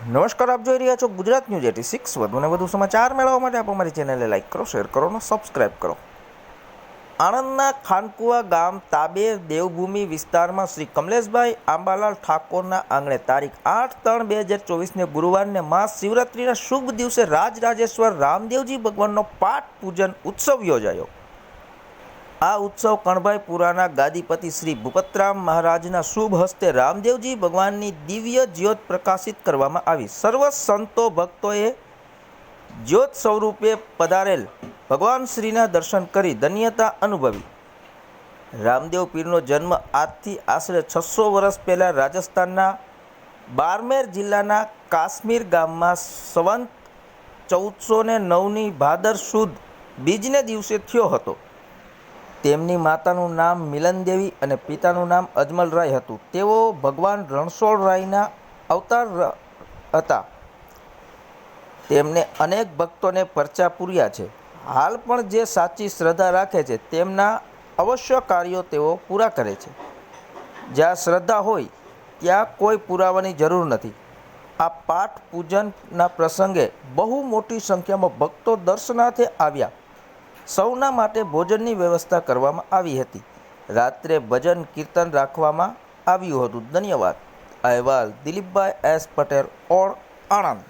નમસ્કાર, આપ જોઈ રહ્યા છો ગુજરાત ન્યૂઝ 86। વધુને વધુ સમાચાર મેળવવા માટે આપ અમારી ચેનલને લાઇક કરો, શેર કરો અને સબસ્ક્રાઇબ કરો। આણંદના ખાનકુવા ગામ તાબે દેવભૂમિ વિસ્તારમાં શ્રી કમલેશભાઈ આંબાલાલ ઠાકોરના આંગણે તારીખ 8/3/2024ને ગુરુવારને મહાશિવરાત્રિના શુભ દિવસે રાજરાજેશ્વર રામદેવજી ભગવાનનો પાઠ પૂજન ઉત્સવ યોજાયો। આ ઉત્સવ કણભાઈપુરાના ગાદીપતિ શ્રી ભૂપતરામ મહારાજના શુભ હસ્તે રામદેવજી ભગવાનની દિવ્ય જ્યોત પ્રકાશિત કરવામાં આવી। સર્વ સંતો ભક્તોએ જ્યોત સ્વરૂપે પધારેલ ભગવાન શ્રીના દર્શન કરી ધન્યતા અનુભવી। રામદેવ પીરનો જન્મ આજથી આશરે 600 વર્ષ પહેલાં રાજસ્થાનના બારમેર જિલ્લાના કાશ્મીર ગામમાં સંવંત 1409ની ભાદર સુદ બીજને દિવસે થયો હતો। તેમની માતાનું નામ મિલનદેવી અને પિતાનું નામ અજમલરાય હતું। તેઓ ભગવાન રણછોડરાયના અવતાર હતા। તેમને અનેક ભક્તોને પરચા પૂર્યા છે। હાલ પણ જે સાચી શ્રદ્ધા રાખે છે તેમના અવશ્ય કાર્યો તેઓ પૂરા કરે છે। જ્યાં શ્રદ્ધા હોય ત્યાં કોઈ પુરાવાની જરૂર નથી। આ પાઠ પૂજનના પ્રસંગે બહુ મોટી સંખ્યામાં ભક્તો દર્શનાર્થે આવ્યા। સૌના માટે ભોજનની વ્યવસ્થા કરવામાં આવી હતી। રાત્રે ભજન કીર્તન રાખવામાં આવ્યું હતું। ધન્યવાદ। અહેવાલ દિલીપભાઈ એસ પટેલ, ઓણ, આણંદ।